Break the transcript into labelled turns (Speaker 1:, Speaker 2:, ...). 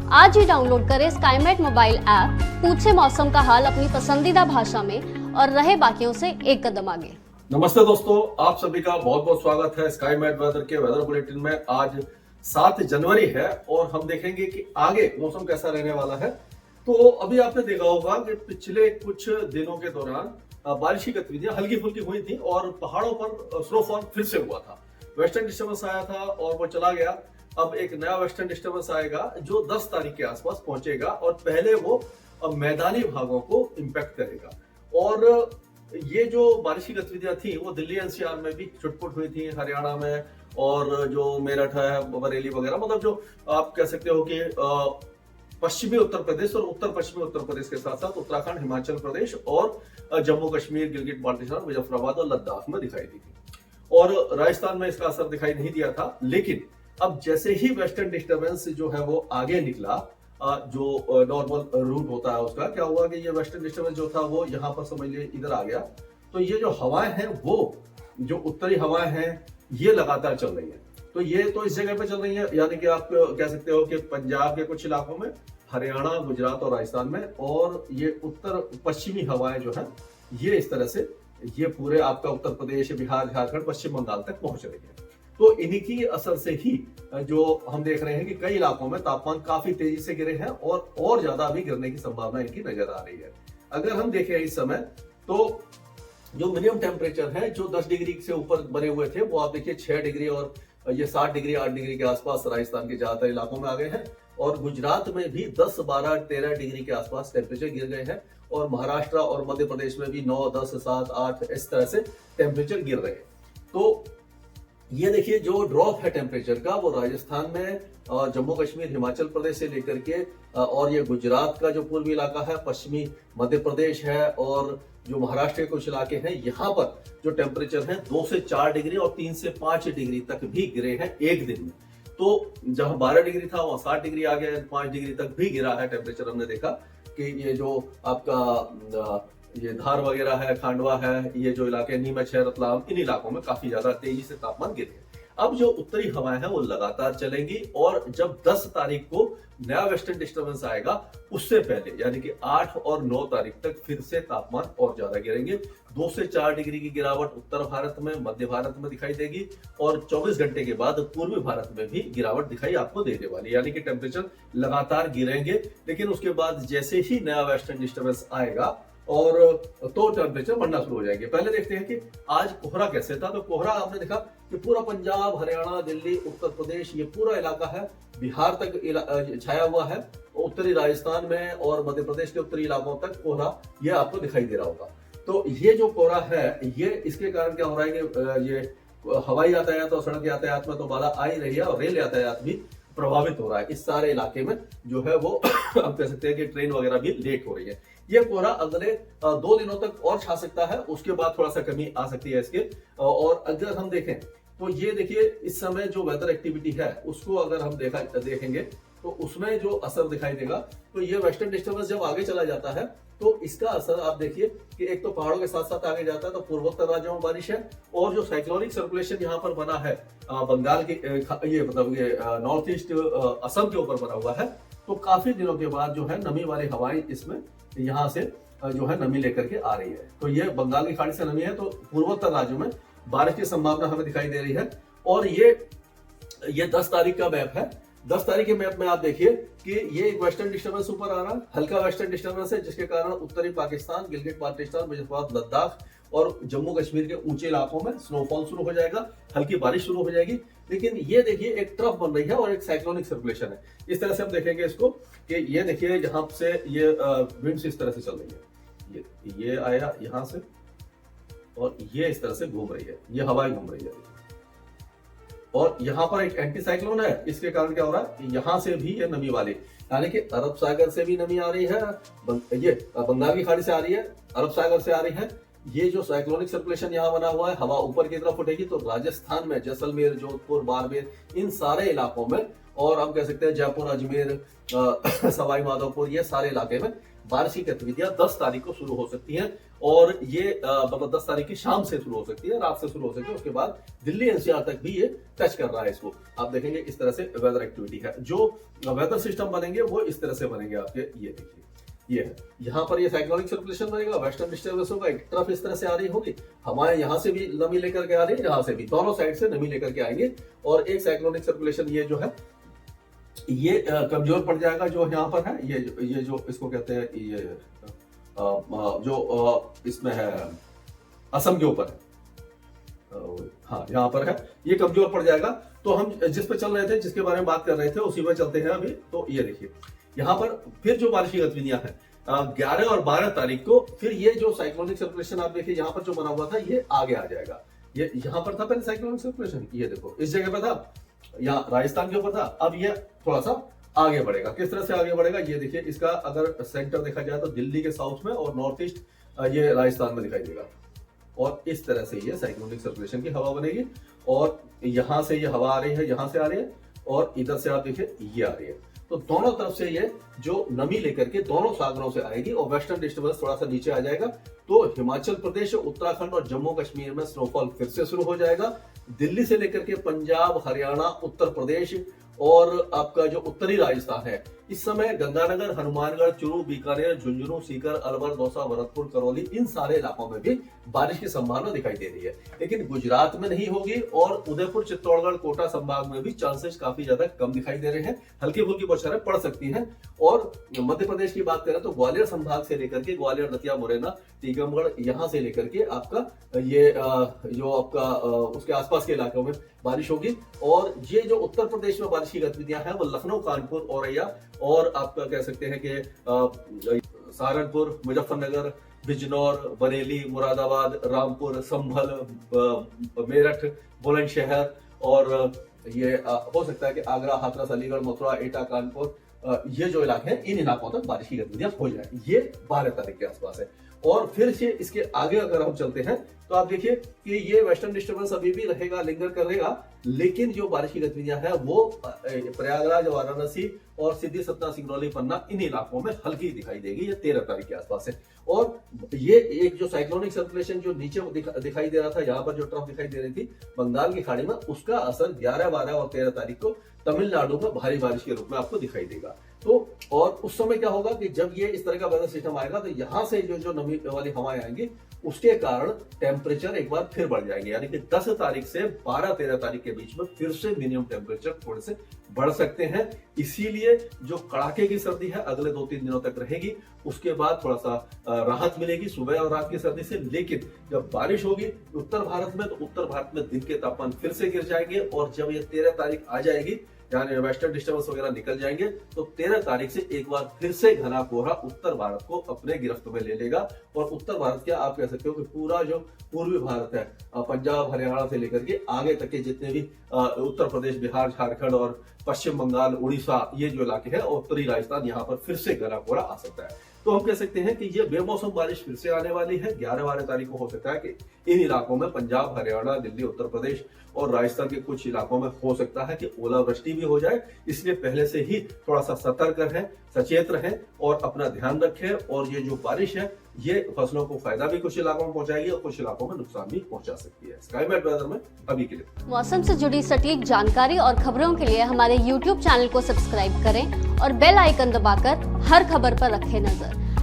Speaker 1: आज ही डाउनलोड करें Skymet mobile app, पूछे मौसम का हाल अपनी पसंदीदा भाषा में और रहे बाकियों से एक कदम आगे।
Speaker 2: नमस्ते दोस्तों, आप सभी का बहुत बहुत स्वागत है स्काईमेट वेदर के वेदर बुलेटिन में। आज 7 जनवरी है और हम देखेंगे कि आगे मौसम कैसा रहने वाला है। तो अभी आपने देखा होगा कि पिछले कुछ दिनों के दौरान बारिश की गतिविधियां हल्की फुल्की हुई थी और पहाड़ों पर स्नोफॉल फिर से हुआ था। वेस्टर्न डिस्टर्बेंस आया था और वो चला गया। अब एक नया वेस्टर्न डिस्टर्बेंस आएगा जो 10 तारीख के आसपास पहुंचेगा और पहले वो मैदानी भागों को इंपैक्ट करेगा। और ये जो बारिश की गतिविधियां थी वो दिल्ली एनसीआर में भी छुटपुट हुई थी, हरियाणा में, और जो मेरठ है, बरेली वगैरह, मतलब जो आप कह सकते हो कि पश्चिमी उत्तर प्रदेश और उत्तर पश्चिमी उत्तर प्रदेश के साथ साथ उत्तराखंड, हिमाचल प्रदेश और जम्मू कश्मीर, गिलगित बाल्टिस्तान, मुजफ्फराबाद और लद्दाख में दिखाई दी थी। और राजस्थान में इसका असर दिखाई नहीं दिया था। लेकिन अब जैसे ही वेस्टर्न डिस्टर्बेंस जो है वो आगे निकला, जो नॉर्मल रूट होता है उसका, क्या हुआ कि ये वेस्टर्न डिस्टर्बेंस जो था वो यहाँ पर समझ लीजिए इधर आ गया। तो ये जो हवाएं हैं, वो जो उत्तरी हवाएं हैं, ये लगातार चल रही है। तो ये तो इस जगह पे चल रही है, यानी कि आप कह सकते हो कि पंजाब के कुछ इलाकों में, हरियाणा, गुजरात और राजस्थान में, और ये उत्तर पश्चिमी हवाएं जो है ये इस तरह से ये पूरे आपका उत्तर प्रदेश, बिहार, झारखंड, पश्चिम बंगाल तक पहुंच रही है। तो इन्हीं की असर से ही जो हम देख रहे हैं कि कई इलाकों में तापमान काफी तेजी से गिरे हैं और ज्यादा भी गिरने की संभावना इनकी नजर आ रही है। अगर हम देखें इस समय, तो जो मिनिमम टेम्परेचर है जो 10 डिग्री से ऊपर बने हुए थे, वो आप देखिए 6 डिग्री और ये 7 डिग्री, 8 डिग्री के आसपास राजस्थान के ज्यादातर इलाकों में आ गए हैं। और गुजरात में भी 10, 12, 13 डिग्री के आसपास टेम्परेचर गिर गए हैं। और महाराष्ट्र और मध्य प्रदेश में भी 9, 10, 7, 8 इस तरह से टेम्परेचर गिर रहे हैं। तो ये देखिए जो ड्रॉप है टेम्परेचर का, वो राजस्थान में, जम्मू कश्मीर, हिमाचल प्रदेश से लेकर के और ये गुजरात का जो पूर्वी इलाका है, पश्चिमी मध्य प्रदेश है, और जो महाराष्ट्र के कुछ इलाके हैं, यहाँ पर जो टेम्परेचर है 2 से 4 डिग्री और 3 से 5 डिग्री तक भी गिरे हैं एक दिन में। तो जहां 12 डिग्री था वहां 7 डिग्री आ गया, 5 डिग्री तक भी गिरा है टेम्परेचर। हमने देखा कि ये जो आपका ये धार वगैरह है, खांडवा है, ये जो इलाके, नीमच है, रतलाम, इन इलाकों में काफी ज्यादा तेजी से तापमान गिरे। अब जो उत्तरी हवाएं हैं वो लगातार चलेंगी और जब 10 तारीख को नया वेस्टर्न डिस्टर्बेंस आएगा, उससे पहले यानी कि 8 और 9 तारीख तक फिर से तापमान और ज्यादा गिरेंगे। 2 से 4 डिग्री की गिरावट उत्तर भारत में, मध्य भारत में दिखाई देगी और 24 घंटे के बाद पूर्वी भारत में भी गिरावट दिखाई आपको देने वाली, यानी कि टेम्परेचर लगातार गिरेंगे। लेकिन उसके बाद जैसे ही नया वेस्टर्न डिस्टर्बेंस आएगा और तो टेम्परेचर बढ़ना शुरू हो जाएंगे। पहले देखते हैं कि आज कोहरा कैसे था। तो कोहरा आपने देखा कि पूरा पंजाब, हरियाणा, दिल्ली, उत्तर प्रदेश, ये पूरा इलाका है, बिहार तक छाया हुआ है। उत्तरी राजस्थान में और मध्य प्रदेश के उत्तरी इलाकों तक कोहरा ये आपको दिखाई दे रहा होगा। तो ये जो कोहरा है, ये इसके कारण क्या हो रहा है कि ये हवाई यातायात और सड़क यातायात में तो बाधा आ ही रही है और रेल यातायात भी प्रभावित हो रहा है। इस सारे इलाके में जो है वो आप कह सकते हैं कि ट्रेन वगैरह भी लेट हो रही है। ये कोहरा अगले 2 दिनों तक और छा सकता है, उसके बाद थोड़ा सा कमी आ सकती है इसके। और अगर हम देखें तो ये देखिए इस समय जो वेदर एक्टिविटी है उसको अगर हम देखेंगे तो उसमें जो असर दिखाई देगा, तो ये वेस्टर्न डिस्टर्बेंस जब आगे चला जाता है तो इसका असर आप देखिए कि एक तो पहाड़ों के साथ साथ आगे जाता है तो पूर्वोत्तर राज्यों में बारिश है, और जो साइक्लोनिक सर्कुलेशन यहाँ पर बना है बंगाल के ये मतलब ये नॉर्थ ईस्ट असम के ऊपर बना हुआ है, तो काफी दिनों के बाद जो है नमी वाली हवाएं इसमें यहाँ से जो है नमी लेकर के आ रही है। तो ये बंगाल की खाड़ी से नमी है, तो पूर्वोत्तर राज्यों में बारिश की संभावना हमें दिखाई दे रही है। और ये 10 तारीख का मैप है। 10 तारीख के मैप में आप देखिए कि ये एक वेस्टर्न डिस्टर्बेंस ऊपर आ रहा है, हल्का वेस्टर्न डिस्टर्बेंस है, जिसके कारण उत्तरी पाकिस्तान, गिलगित बाल्टिस्तान, मुजफ्फराबाद, लद्दाख और जम्मू कश्मीर के ऊंचे इलाकों में स्नोफॉल शुरू हो जाएगा, हल्की बारिश शुरू हो जाएगी। लेकिन ये देखिए एक ट्रफ बन रही है और एक साइक्लोनिक सर्कुलेशन है। इस तरह से हम देखेंगे इसको कि ये देखिए यहाँ से ये विंड्स इस तरह से चल रही है, ये आया यहाँ से और ये इस तरह से घूम रही है, ये हवाएं घूम रही है। और यहाँ पर एक एंटी साइक्लोन है, इसके कारण क्या हो रहा है, यहाँ से भी ये नमी वाली, यानी कि अरब सागर से भी नमी आ रही है, ये बंगाल की खाड़ी से आ रही है, अरब सागर से आ रही है। ये जो साइक्लोनिक सर्कुलेशन यहाँ बना हुआ है, हवा ऊपर की तरफ उठेगी तो राजस्थान में जैसलमेर, जोधपुर, बाड़मेर, इन सारे इलाकों में, और हम कह सकते हैं जयपुर, अजमेर, सवाई माधोपुर, ये सारे इलाके में बारिश की गतिविधियां 10 तारीख को शुरू हो सकती हैं और ये मतलब 10 तारीख की शाम से शुरू हो सकती है, रात से शुरू हो सकती है। उसके बाद दिल्ली एनसीआर तक भी ये टच कर रहा है इसको। आप देखेंगे इस तरह से वेदर एक्टिविटी है। जो वेदर सिस्टम बनेंगे वो इस तरह से बनेंगे आपके, ये देखिए ये है, यहाँ पर ये साइक्लोनिक सर्कुलेशन बनेगा, वेस्टर्न डिस्टर्बेंस होगा, एक तरफ इस तरह से आ रही होगी, हमारे यहाँ से भी नमी लेकर के आ रही है, यहाँ से भी, दोनों साइड से नमी लेकर के आएंगे और एक साइक्लोनिक सर्कुलेशन ये जो है ये कमजोर पड़ जाएगा जो यहाँ पर है, ये जो इसको कहते हैं ये जो इसमें है असम के ऊपर है, हाँ यहाँ पर है, ये कमजोर पड़ जाएगा। तो हम जिस पे चल रहे थे, जिसके बारे में बात कर रहे थे, उसी पे चलते हैं अभी। तो ये देखिए यहाँ पर फिर जो बारिश की गतिविधियां हैं 11 और 12 तारीख को, फिर ये जो साइक्लोनिक सर्कुलेशन आप देखिए यहाँ पर जो बना हुआ था ये आगे आ जाएगा। ये यहाँ पर था पहले साइक्लोनिक सर्कुलेशन, ये देखो इस जगह पर था, यहाँ राजस्थान के ऊपर था, अब ये थोड़ा सा आगे बढ़ेगा। किस तरह से आगे बढ़ेगा ये देखिए, इसका अगर सेंटर देखा जाए तो दिल्ली के साउथ में और नॉर्थ ईस्ट ये राजस्थान में दिखाई देगा और इस तरह से ये साइक्लोनिक सर्कुलेशन की हवा बनेगी और यहाँ से ये हवा आ रही है, यहाँ से आ रही है और इधर से आप देखिए ये आ रही है। तो दोनों तरफ से ये जो नमी लेकर के दोनों सागरों से आएगी और वेस्टर्न डिस्टर्बेंस थोड़ा सा नीचे आ जाएगा। तो हिमाचल प्रदेश, उत्तराखंड और जम्मू कश्मीर में स्नोफॉल फिर से शुरू हो जाएगा। दिल्ली से लेकर के पंजाब, हरियाणा, उत्तर प्रदेश और आपका जो उत्तरी राजस्थान है, इस समय गंगानगर, हनुमानगढ़, चूरू, बीकानेर, झुंझुनू, सीकर, अलवर, दौसा, भरतपुर, करौली, इन सारे इलाकों में भी बारिश की संभावना दिखाई दे रही है। लेकिन गुजरात में नहीं होगी और उदयपुर, चित्तौड़गढ़, कोटा संभाग में भी चांसेस काफी ज्यादा कम दिखाई दे रहे हैं। हल्की फुल्की बौछारें पड़ सकती हैं। और मध्य प्रदेश की बात करें तो ग्वालियर संभाग से लेकर के ग्वालियर, दतिया, मुरैना, टीकमगढ़, यहाँ से लेकर के आपका ये जो आपका उसके आसपास के इलाकों में बारिश होगी। और ये जो उत्तर प्रदेश में बारिश की गतिविधियां हैं वो लखनऊ, कानपुर, औरैया और आपका कह सकते हैं कि सहारनपुर, मुजफ्फरनगर, बिजनौर, बरेली, मुरादाबाद, रामपुर, संभल, मेरठ, बुलंदशहर और ये हो सकता है कि आगरा, हाथरस, अलीगढ़, मथुरा, एटा, कानपुर, ये जो इलाके हैं इन इलाकों तक बारिश की गतिविधियां हो जाए। ये 12 तारीख के आसपास है। और फिर से इसके आगे अगर हम चलते हैं तो आप देखिए कि ये वेस्टर्न डिस्टर्बेंस अभी भी रहेगा, लिंगर करेगा, लेकिन जो बारिश की गतिविधियां हैं वो प्रयागराज, वाराणसी और सिद्धि, सतना, सिंगरौली, पन्ना, इन इलाकों में हल्की दिखाई देगी। ये 13 तारीख के आसपास है। और ये एक जो साइक्लोनिक सर्कुलेशन जो नीचे दिखाई दे रहा था, यहाँ पर जो ट्रफ दिखाई दे रही थी बंगाल की खाड़ी में, उसका असर 11, 12 और 13 तारीख को तमिलनाडु में भारी बारिश के रूप में आपको दिखाई देगा। तो और उस समय क्या होगा कि जब ये इस तरह का वेदर सिस्टम आएगा तो यहाँ से जो नमी वाली हवाएं आएंगी उसके कारण टेम्परेचर एक बार फिर बढ़ जाएंगे। यानी कि 10 तारीख से 12-13 तारीख के बीच में फिर से मिनिमम टेम्परेचर थोड़े से बढ़ सकते हैं। इसीलिए जो कड़ाके की सर्दी है अगले 2-3 दिनों तक रहेगी। उसके बाद थोड़ा सा राहत मिलेगी सुबह और रात की सर्दी से। लेकिन जब बारिश होगी उत्तर भारत में, तो उत्तर भारत में दिन के तापमान फिर से गिर जाएंगे। और जब ये 13 तारीख आ जाएगी, यानी वेस्टर्न डिस्टर्बेंस वगैरह निकल जाएंगे, तो 13 तारीख से एक बार फिर से घना कोहरा उत्तर भारत को अपने गिरफ्त में ले लेगा। और उत्तर भारत क्या आप कह सकते हो कि पूरा जो पूर्वी भारत है, पंजाब, हरियाणा से लेकर के आगे तक के जितने भी उत्तर प्रदेश, बिहार, झारखंड और पश्चिम बंगाल, उड़ीसा, ये जो इलाके हैं, उत्तरी राजस्थान, यहाँ पर फिर से घना कोहरा आ सकता है। तो हम कह सकते हैं कि ये बेमौसम बारिश फिर से आने वाली है। 11-12 तारीख को हो सकता है कि इन इलाकों में पंजाब, हरियाणा, दिल्ली, उत्तर प्रदेश और राजस्थान के कुछ इलाकों में हो सकता है कि ओलावृष्टि भी हो जाए। इसलिए पहले से ही थोड़ा सा सतर्क रहें, सचेत रहें और अपना ध्यान रखें। और ये जो बारिश है ये फसलों को फायदा भी कुछ इलाकों में पहुंचाएगी और कुछ इलाकों में नुकसान भी पहुंचा सकती है। स्काई मैट वेदर में अभी के लिए
Speaker 1: मौसम से जुड़ी सटीक जानकारी और खबरों के लिए हमारे YouTube चैनल को सब्सक्राइब करें और बेल आइकन दबाकर हर खबर पर रखें नजर।